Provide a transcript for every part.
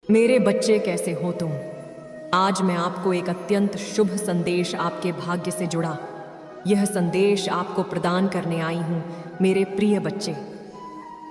मेरे बच्चे कैसे हो तुम। आज मैं आपको एक अत्यंत शुभ संदेश आपके भाग्य से जुड़ा यह संदेश आपको प्रदान करने आई हूँ मेरे प्रिय बच्चे।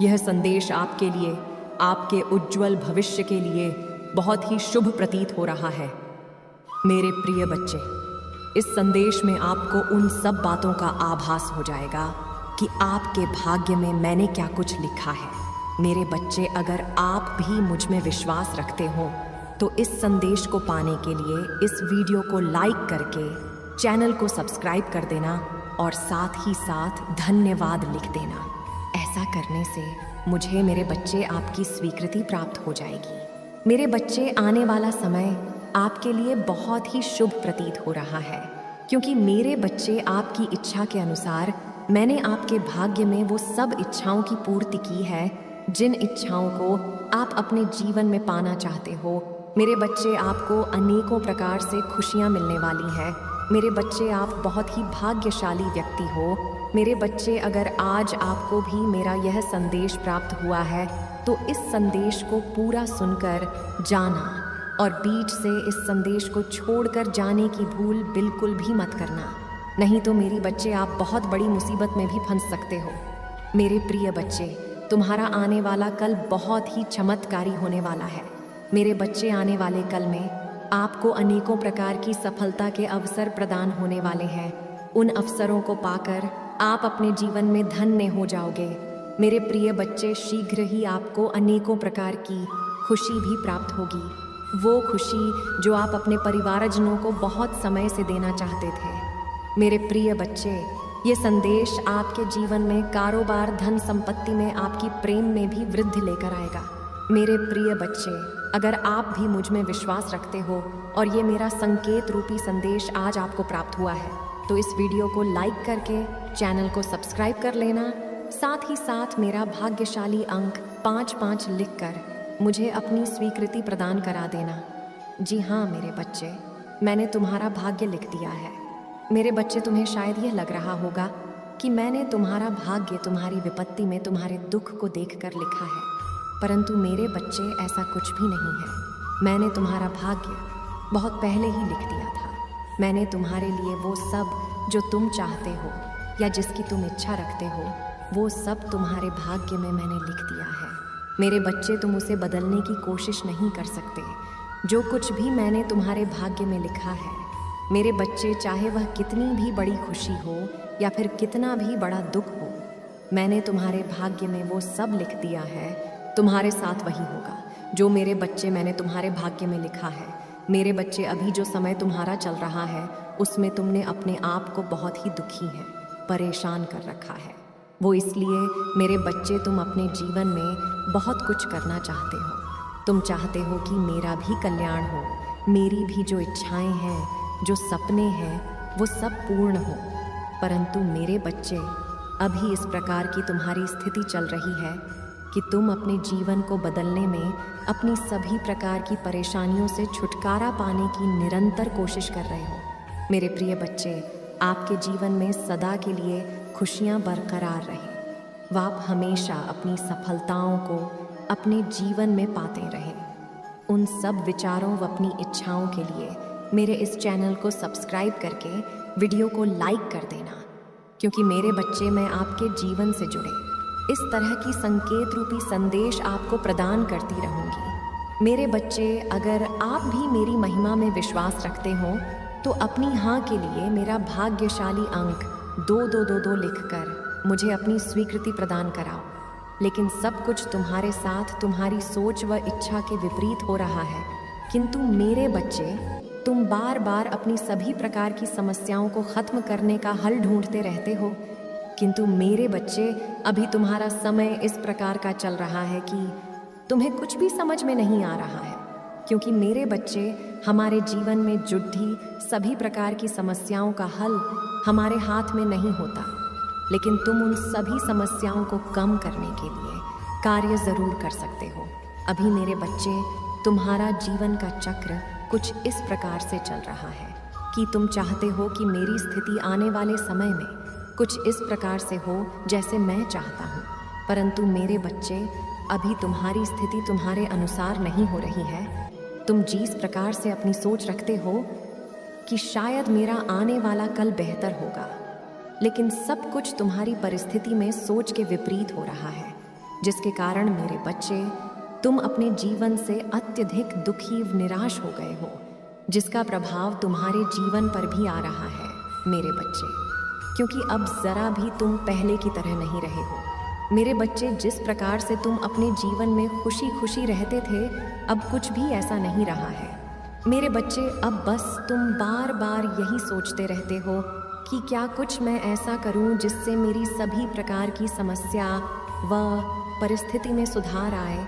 यह संदेश आपके लिए, आपके उज्जवल भविष्य के लिए बहुत ही शुभ प्रतीत हो रहा है। मेरे प्रिय बच्चे, इस संदेश में आपको उन सब बातों का आभास हो जाएगा कि आपके भाग्य में मैंने क्या कुछ लिखा है। मेरे बच्चे, अगर आप भी मुझ में विश्वास रखते हो तो इस संदेश को पाने के लिए इस वीडियो को लाइक करके चैनल को सब्सक्राइब कर देना और साथ ही साथ धन्यवाद लिख देना। ऐसा करने से मुझे, मेरे बच्चे, आपकी स्वीकृति प्राप्त हो जाएगी। मेरे बच्चे, आने वाला समय आपके लिए बहुत ही शुभ प्रतीत हो रहा है, क्योंकि मेरे बच्चे, आपकी इच्छा के अनुसार मैंने आपके भाग्य में वो सब इच्छाओं की पूर्ति की है जिन इच्छाओं को आप अपने जीवन में पाना चाहते हो। मेरे बच्चे, आपको अनेकों प्रकार से खुशियां मिलने वाली हैं। मेरे बच्चे, आप बहुत ही भाग्यशाली व्यक्ति हो। मेरे बच्चे, अगर आज आपको भी मेरा यह संदेश प्राप्त हुआ है तो इस संदेश को पूरा सुनकर जाना और बीच से इस संदेश को छोड़कर जाने की भूल बिल्कुल भी मत करना, नहीं तो मेरे बच्चे, आप बहुत बड़ी मुसीबत में भी फंस सकते हो। मेरे प्रिय बच्चे, तुम्हारा आने वाला कल बहुत ही चमत्कारी होने वाला है। मेरे बच्चे, आने वाले कल में आपको अनेकों प्रकार की सफलता के अवसर प्रदान होने वाले हैं। उन अवसरों को पाकर आप अपने जीवन में धन्य हो जाओगे। मेरे प्रिय बच्चे, शीघ्र ही आपको अनेकों प्रकार की खुशी भी प्राप्त होगी, वो खुशी जो आप अपने परिवारजनों को बहुत समय से देना चाहते थे। मेरे प्रिय बच्चे, ये संदेश आपके जीवन में कारोबार, धन संपत्ति में, आपकी प्रेम में भी वृद्धि लेकर आएगा। मेरे प्रिय बच्चे, अगर आप भी मुझ में विश्वास रखते हो और ये मेरा संकेत रूपी संदेश आज आपको प्राप्त हुआ है तो इस वीडियो को लाइक करके चैनल को सब्सक्राइब कर लेना। साथ ही साथ मेरा भाग्यशाली अंक 55 लिखकर मुझे अपनी स्वीकृति प्रदान करा देना। जी हाँ मेरे बच्चे, मैंने तुम्हारा भाग्य लिख दिया है। मेरे बच्चे, तुम्हें शायद यह लग रहा होगा कि मैंने तुम्हारा भाग्य तुम्हारी विपत्ति में तुम्हारे दुख को देखकर लिखा है, परंतु मेरे बच्चे, ऐसा कुछ भी नहीं है। मैंने तुम्हारा भाग्य बहुत पहले ही लिख दिया था। मैंने तुम्हारे लिए वो सब जो तुम चाहते हो या जिसकी तुम इच्छा रखते हो, वो सब तुम्हारे भाग्य में मैंने लिख दिया है। मेरे बच्चे, तुम उसे बदलने की कोशिश नहीं कर सकते। जो कुछ भी मैंने तुम्हारे भाग्य में लिखा है, मेरे बच्चे, चाहे वह कितनी भी बड़ी खुशी हो या फिर कितना भी बड़ा दुख हो, मैंने तुम्हारे भाग्य में वो सब लिख दिया है। तुम्हारे साथ वही होगा जो मेरे बच्चे मैंने तुम्हारे भाग्य में लिखा है। मेरे बच्चे, अभी जो समय तुम्हारा चल रहा है उसमें तुमने अपने आप को बहुत ही दुखी है, परेशान कर रखा है। वो इसलिए मेरे बच्चे, तुम अपने जीवन में बहुत कुछ करना चाहते हो। तुम चाहते हो कि मेरा भी कल्याण हो, मेरी भी जो इच्छाएं हैं, जो सपने हैं, वो सब पूर्ण हो। परंतु मेरे बच्चे, अभी इस प्रकार की तुम्हारी स्थिति चल रही है कि तुम अपने जीवन को बदलने में अपनी सभी प्रकार की परेशानियों से छुटकारा पाने की निरंतर कोशिश कर रहे हो। मेरे प्रिय बच्चे, आपके जीवन में सदा के लिए खुशियां बरकरार रहें। वह आप हमेशा अपनी सफलताओं को अपने जीवन में पाते रहें। उन सब विचारों व अपनी इच्छाओं के लिए मेरे इस चैनल को सब्सक्राइब करके वीडियो को लाइक कर देना, क्योंकि मेरे बच्चे, मैं आपके जीवन से जुड़े इस तरह की संकेत रूपी संदेश आपको प्रदान करती रहूंगी। मेरे बच्चे, अगर आप भी मेरी महिमा में विश्वास रखते हो तो अपनी हाँ के लिए मेरा भाग्यशाली अंक 2222 लिखकर मुझे अपनी स्वीकृति प्रदान कराओ। लेकिन सब कुछ तुम्हारे साथ तुम्हारी सोच व इच्छा के विपरीत हो रहा है, किंतु मेरे बच्चे, तुम बार बार अपनी सभी प्रकार की समस्याओं को खत्म करने का हल ढूंढते रहते हो। किंतु मेरे बच्चे, अभी तुम्हारा समय इस प्रकार का चल रहा है कि तुम्हें कुछ भी समझ में नहीं आ रहा है, क्योंकि मेरे बच्चे, हमारे जीवन में जुड़ी सभी प्रकार की समस्याओं का हल हमारे हाथ में नहीं होता, लेकिन तुम उन सभी समस्याओं को कम करने के लिए कार्य जरूर कर सकते हो। अभी मेरे बच्चे, तुम्हारा जीवन का चक्र कुछ इस प्रकार से चल रहा है कि तुम चाहते हो कि मेरी स्थिति आने वाले समय में कुछ इस प्रकार से हो जैसे मैं चाहता हूँ, परंतु मेरे बच्चे, अभी तुम्हारी स्थिति तुम्हारे अनुसार नहीं हो रही है। तुम जिस प्रकार से अपनी सोच रखते हो कि शायद मेरा आने वाला कल बेहतर होगा, लेकिन सब कुछ तुम्हारी परिस्थिति में सोच के विपरीत हो रहा है, जिसके कारण मेरे बच्चे तुम अपने जीवन से अत्यधिक दुखी निराश हो गए हो, जिसका प्रभाव तुम्हारे जीवन पर भी आ रहा है मेरे बच्चे, क्योंकि अब जरा भी तुम पहले की तरह नहीं रहे हो। मेरे बच्चे, जिस प्रकार से तुम अपने जीवन में खुशी खुशी रहते थे, अब कुछ भी ऐसा नहीं रहा है मेरे बच्चे। अब बस तुम बार बार यही सोचते रहते हो कि क्या कुछ मैं ऐसा करूं जिससे मेरी सभी प्रकार की समस्या व परिस्थिति में सुधार आए,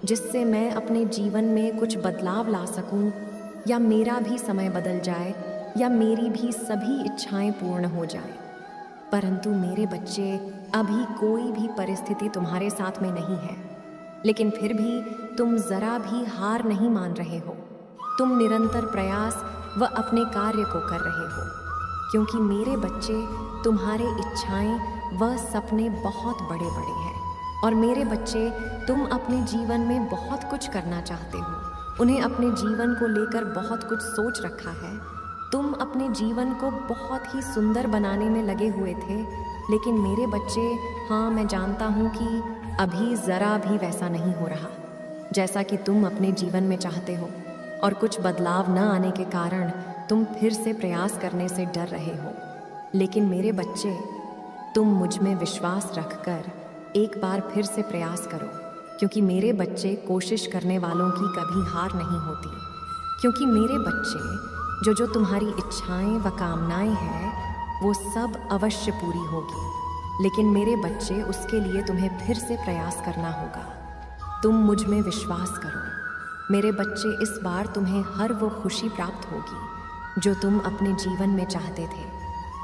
जिससे मैं अपने जीवन में कुछ बदलाव ला सकूं, या मेरा भी समय बदल जाए, या मेरी भी सभी इच्छाएं पूर्ण हो जाएं। परंतु मेरे बच्चे, अभी कोई भी परिस्थिति तुम्हारे साथ में नहीं है, लेकिन फिर भी तुम जरा भी हार नहीं मान रहे हो। तुम निरंतर प्रयास व अपने कार्य को कर रहे हो, क्योंकि मेरे बच्चे, तुम्हारे इच्छाएं व सपने बहुत बड़े बड़े हैं। और मेरे बच्चे, तुम अपने जीवन में बहुत कुछ करना चाहते हो। उन्हें अपने जीवन को लेकर बहुत कुछ सोच रखा है। तुम अपने जीवन को बहुत ही सुंदर बनाने में लगे हुए थे, लेकिन मेरे बच्चे, हाँ, मैं जानता हूँ कि अभी ज़रा भी वैसा नहीं हो रहा जैसा कि तुम अपने जीवन में चाहते हो, और कुछ बदलाव न आने के कारण तुम फिर से प्रयास करने से डर रहे हो। लेकिन मेरे बच्चे, तुम मुझ में विश्वास रखकर एक बार फिर से प्रयास करो, क्योंकि मेरे बच्चे, कोशिश करने वालों की कभी हार नहीं होती। क्योंकि मेरे बच्चे, जो तुम्हारी इच्छाएं व कामनाएं हैं, वो सब अवश्य पूरी होगी, लेकिन मेरे बच्चे, उसके लिए तुम्हें फिर से प्रयास करना होगा। तुम मुझ में विश्वास करो मेरे बच्चे। इस बार तुम्हें हर वो खुशी प्राप्त होगी जो तुम अपने जीवन में चाहते थे।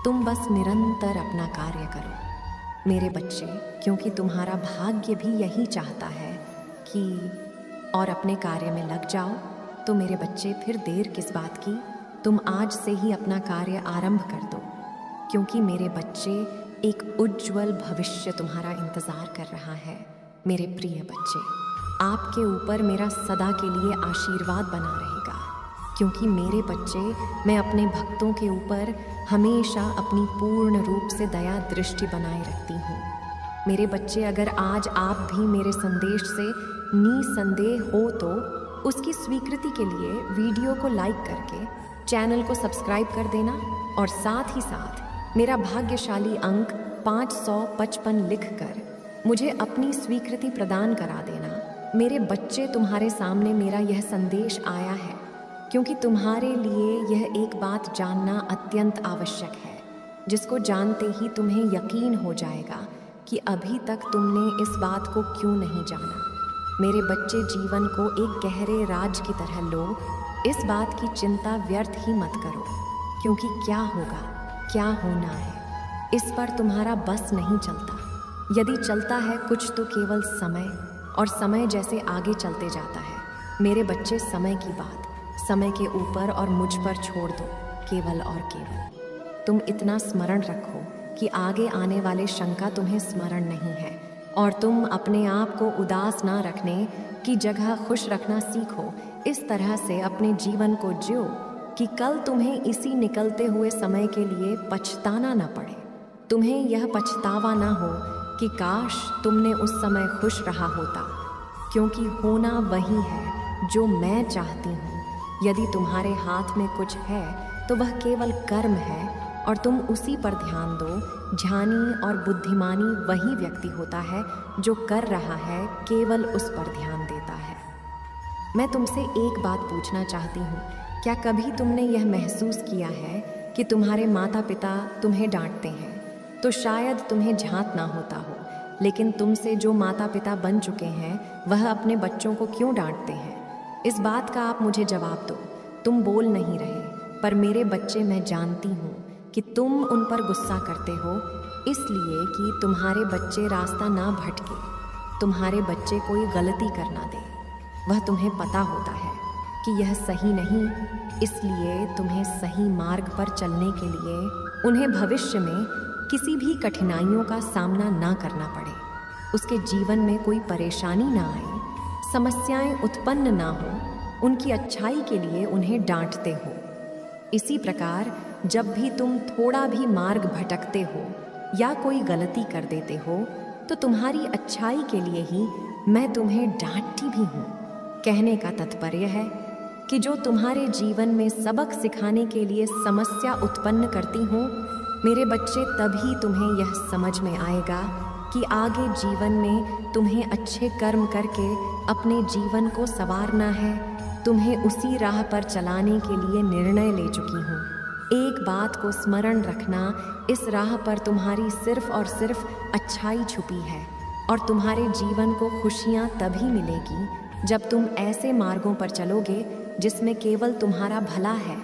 तुम बस निरंतर अपना कार्य करो मेरे बच्चे, क्योंकि तुम्हारा भाग्य भी यही चाहता है कि और अपने कार्य में लग जाओ। तो मेरे बच्चे, फिर देर किस बात की, तुम आज से ही अपना कार्य आरंभ कर दो, क्योंकि मेरे बच्चे, एक उज्जवल भविष्य तुम्हारा इंतज़ार कर रहा है मेरे प्रिय बच्चे। आपके ऊपर मेरा सदा के लिए आशीर्वाद बना रहेगा, क्योंकि मेरे बच्चे, मैं अपने भक्तों के ऊपर हमेशा अपनी पूर्ण रूप से दया दृष्टि बनाए रखती हूँ मेरे बच्चे। अगर आज आप भी मेरे संदेश से निसंदेह हो, तो उसकी स्वीकृति के लिए वीडियो को लाइक करके चैनल को सब्सक्राइब कर देना, और साथ ही साथ मेरा भाग्यशाली अंक 555 लिखकर मुझे अपनी स्वीकृति प्रदान करा देना मेरे बच्चे। तुम्हारे सामने मेरा यह संदेश आया है क्योंकि तुम्हारे लिए यह एक बात जानना अत्यंत आवश्यक है, जिसको जानते ही तुम्हें यकीन हो जाएगा कि अभी तक तुमने इस बात को क्यों नहीं जाना। मेरे बच्चे, जीवन को एक गहरे राज की तरह लो। इस बात की चिंता व्यर्थ ही मत करो, क्योंकि क्या होगा, क्या होना है, इस पर तुम्हारा बस नहीं चलता। यदि चलता है कुछ, तो केवल समय, और समय जैसे आगे चलते जाता है मेरे बच्चे। समय की बात समय के ऊपर और मुझ पर छोड़ दो, केवल और केवल तुम इतना स्मरण रखो कि आगे आने वाले शंका तुम्हें स्मरण नहीं है, और तुम अपने आप को उदास ना रखने की जगह खुश रखना सीखो। इस तरह से अपने जीवन को जियो कि कल तुम्हें इसी निकलते हुए समय के लिए पछताना न पड़े। तुम्हें यह पछतावा ना हो कि काश तुमने उस समय खुश रहा होता, क्योंकि होना वही है जो मैं चाहती हूँ। यदि तुम्हारे हाथ में कुछ है तो वह केवल कर्म है, और तुम उसी पर ध्यान दो। ज्ञानी और बुद्धिमानी वही व्यक्ति होता है जो कर रहा है, केवल उस पर ध्यान देता है। मैं तुमसे एक बात पूछना चाहती हूँ, क्या कभी तुमने यह महसूस किया है कि तुम्हारे माता पिता तुम्हें डांटते हैं? तो शायद तुम्हें झांत ना होता हो, लेकिन तुमसे जो माता पिता बन चुके हैं वह अपने बच्चों को क्यों डांटते हैं? इस बात का आप मुझे जवाब दो। तुम बोल नहीं रहे, पर मेरे बच्चे, मैं जानती हूँ कि तुम उन पर गुस्सा करते हो, इसलिए कि तुम्हारे बच्चे रास्ता ना भटके, तुम्हारे बच्चे कोई गलती कर ना दे। वह तुम्हें पता होता है कि यह सही नहीं, इसलिए तुम्हें सही मार्ग पर चलने के लिए उन्हें भविष्य में किसी भी कठिनाइयों का सामना ना करना पड़े, उसके जीवन में कोई परेशानी ना आए, समस्याएं उत्पन्न ना हो, उनकी अच्छाई के लिए उन्हें डांटते हो। इसी प्रकार जब भी तुम थोड़ा भी मार्ग भटकते हो या कोई गलती कर देते हो तो तुम्हारी अच्छाई के लिए ही मैं तुम्हें डांटती भी हूँ। कहने का तात्पर्य है कि जो तुम्हारे जीवन में सबक सिखाने के लिए समस्या उत्पन्न करती हूँ, मेरे बच्चे, तभी तुम्हें यह समझ में आएगा कि आगे जीवन में तुम्हें अच्छे कर्म करके अपने जीवन को संवारना है। तुम्हें उसी राह पर चलाने के लिए निर्णय ले चुकी हूँ। एक बात को स्मरण रखना, इस राह पर तुम्हारी सिर्फ और सिर्फ अच्छाई छुपी है और तुम्हारे जीवन को खुशियाँ तभी मिलेगी जब तुम ऐसे मार्गों पर चलोगे जिसमें केवल तुम्हारा भला है।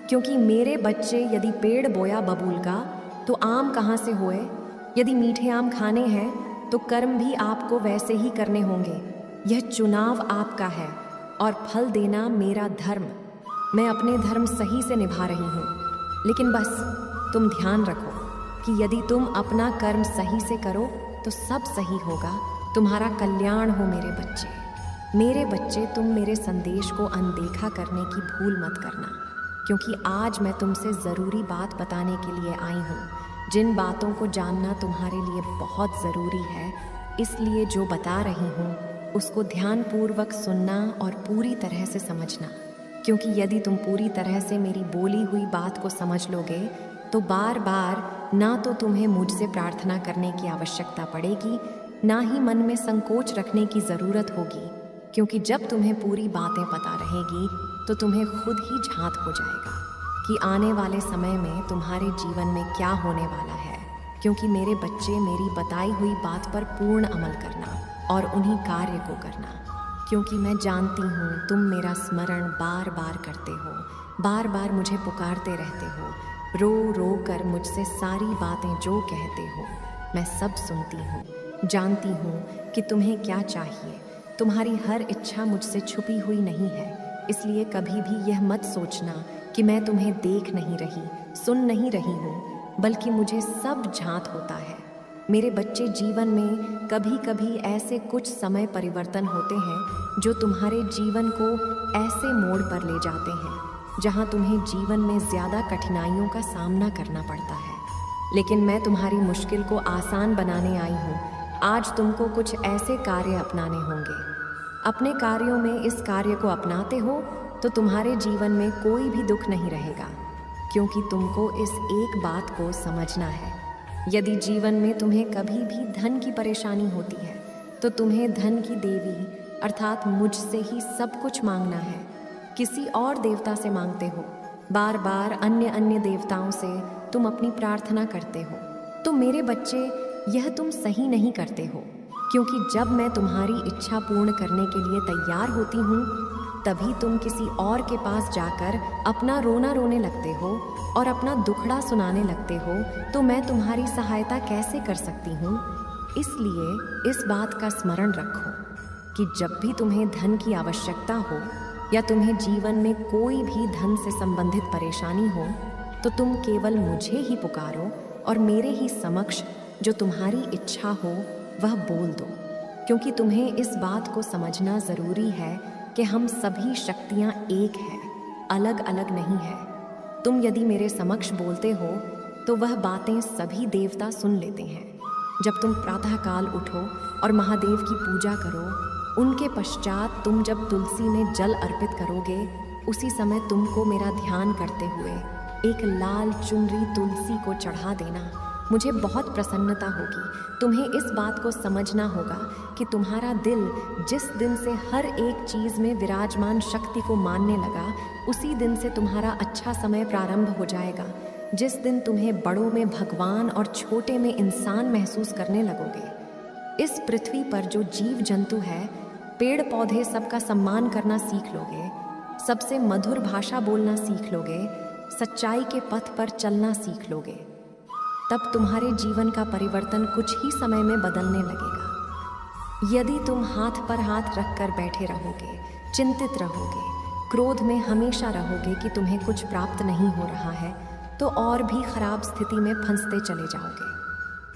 क्योंकि मेरे बच्चे, यदि पेड़ बोया बबूल का तो आम कहाँ से होए? यदि मीठे आम खाने हैं तो कर्म भी आपको वैसे ही करने होंगे। यह चुनाव आपका है और फल देना मेरा धर्म। मैं अपने धर्म सही से निभा रही हूँ, लेकिन बस तुम ध्यान रखो कि यदि तुम अपना कर्म सही से करो तो सब सही होगा, तुम्हारा कल्याण हो। मेरे बच्चे, तुम मेरे संदेश को अनदेखा करने की भूल मत करना, क्योंकि आज मैं तुमसे ज़रूरी बात बताने के लिए आई हूँ। जिन बातों को जानना तुम्हारे लिए बहुत ज़रूरी है, इसलिए जो बता रही हूँ उसको ध्यानपूर्वक सुनना और पूरी तरह से समझना। क्योंकि यदि तुम पूरी तरह से मेरी बोली हुई बात को समझ लोगे तो बार बार ना तो तुम्हें मुझसे प्रार्थना करने की आवश्यकता पड़ेगी, ना ही मन में संकोच रखने की ज़रूरत होगी। क्योंकि जब तुम्हें पूरी बातें पता रहेगी तो तुम्हें खुद ही झांत हो जाएगा कि आने वाले समय में तुम्हारे जीवन में क्या होने वाला है। क्योंकि मेरे बच्चे, मेरी बताई हुई बात पर पूर्ण अमल करना और उन्हीं कार्य को करना। क्योंकि मैं जानती हूँ तुम मेरा स्मरण बार बार करते हो, बार बार मुझे पुकारते रहते हो, रो रो कर मुझसे सारी बातें जो कहते हो मैं सब सुनती हूँ। जानती हूँ कि तुम्हें क्या चाहिए। तुम्हारी हर इच्छा मुझसे छुपी हुई नहीं है, इसलिए कभी भी यह मत सोचना कि मैं तुम्हें देख नहीं रही, सुन नहीं रही हूँ, बल्कि मुझे सब झांत होता है। मेरे बच्चे, जीवन में कभी कभी ऐसे कुछ समय परिवर्तन होते हैं जो तुम्हारे जीवन को ऐसे मोड़ पर ले जाते हैं जहाँ तुम्हें जीवन में ज़्यादा कठिनाइयों का सामना करना पड़ता है। लेकिन मैं तुम्हारी मुश्किल को आसान बनाने आई हूँ। आज तुमको कुछ ऐसे कार्य अपनाने होंगे। अपने कार्यों में इस कार्य को अपनाते हो तो तुम्हारे जीवन में कोई भी दुख नहीं रहेगा। क्योंकि तुमको इस एक बात को समझना है, यदि जीवन में तुम्हें कभी भी धन की परेशानी होती है तो तुम्हें धन की देवी अर्थात मुझसे ही सब कुछ मांगना है। किसी और देवता से मांगते हो, बार बार अन्य देवताओं से तुम अपनी प्रार्थना करते हो, तो मेरे बच्चे, यह तुम सही नहीं करते हो। क्योंकि जब मैं तुम्हारी इच्छा पूर्ण करने के लिए तैयार होती हूँ तभी तुम किसी और के पास जाकर अपना रोना रोने लगते हो और अपना दुखड़ा सुनाने लगते हो, तो मैं तुम्हारी सहायता कैसे कर सकती हूँ? इसलिए इस बात का स्मरण रखो कि जब भी तुम्हें धन की आवश्यकता हो या तुम्हें जीवन में कोई भी धन से संबंधित परेशानी हो तो तुम केवल मुझे ही पुकारो और मेरे ही समक्ष जो तुम्हारी इच्छा हो वह बोल दो। क्योंकि तुम्हें इस बात को समझना ज़रूरी है कि हम सभी शक्तियाँ एक हैं, अलग अलग नहीं है। तुम यदि मेरे समक्ष बोलते हो तो वह बातें सभी देवता सुन लेते हैं। जब तुम प्रातःकाल उठो और महादेव की पूजा करो, उनके पश्चात तुम जब तुलसी में जल अर्पित करोगे, उसी समय तुमको मेरा ध्यान करते हुए एक लाल चुनरी तुलसी को चढ़ा देना। मुझे बहुत प्रसन्नता होगी। तुम्हें इस बात को समझना होगा कि तुम्हारा दिल जिस दिन से हर एक चीज़ में विराजमान शक्ति को मानने लगा, उसी दिन से तुम्हारा अच्छा समय प्रारंभ हो जाएगा। जिस दिन तुम्हें बड़ों में भगवान और छोटे में इंसान महसूस करने लगोगे। इस पृथ्वी पर जो जीव जंतु है, पेड़ पौधे, सबका सम्मान करना सीख लोगे, सबसे मधुर भाषा बोलना सीख लोगे, सच्चाई के पथ पर चलना सीख लोगे, तब तुम्हारे जीवन का परिवर्तन कुछ ही समय में बदलने लगेगा। यदि तुम हाथ पर हाथ रख कर बैठे रहोगे, चिंतित रहोगे, क्रोध में हमेशा रहोगे कि तुम्हें कुछ प्राप्त नहीं हो रहा है, तो और भी खराब स्थिति में फंसते चले जाओगे।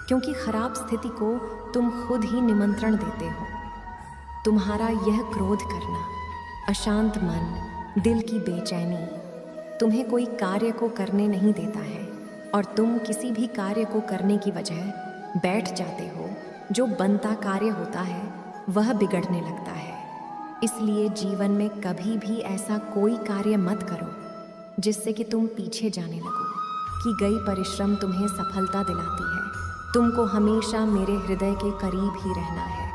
क्योंकि खराब स्थिति को तुम खुद ही निमंत्रण देते हो। तुम्हारा यह क्रोध करना, अशांत मन, दिल की बेचैनी तुम्हें कोई कार्य को करने नहीं देता है और तुम किसी भी कार्य को करने की वजह बैठ जाते हो। जो बनता कार्य होता है वह बिगड़ने लगता है। इसलिए जीवन में कभी भी ऐसा कोई कार्य मत करो जिससे कि तुम पीछे जाने लगो। कि गई परिश्रम तुम्हें सफलता दिलाती है। तुमको हमेशा मेरे हृदय के करीब ही रहना है,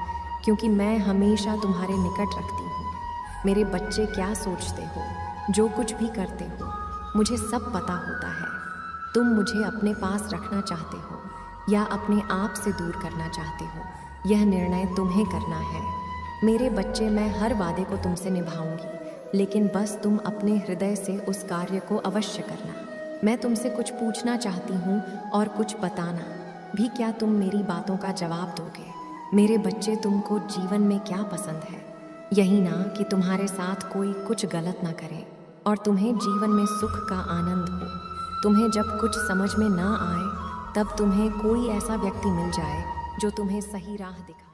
क्योंकि मैं हमेशा तुम्हारे निकट रखती हूँ। मेरे बच्चे क्या सोचते हो, जो कुछ भी करते हो, मुझे सब पता होता है। तुम मुझे अपने पास रखना चाहते हो या अपने आप से दूर करना चाहते हो, यह निर्णय तुम्हें करना है। मेरे बच्चे, मैं हर वादे को तुमसे निभाऊंगी, लेकिन बस तुम अपने हृदय से उस कार्य को अवश्य करना। मैं तुमसे कुछ पूछना चाहती हूँ और कुछ बताना भी। क्या तुम मेरी बातों का जवाब दोगे? मेरे बच्चे, तुमको जीवन में क्या पसंद है? यही ना कि तुम्हारे साथ कोई कुछ गलत ना करे और तुम्हें जीवन में सुख का आनंद हो। तुम्हें जब कुछ समझ में ना आए तब तुम्हें कोई ऐसा व्यक्ति मिल जाए जो तुम्हें सही राह दिखाए।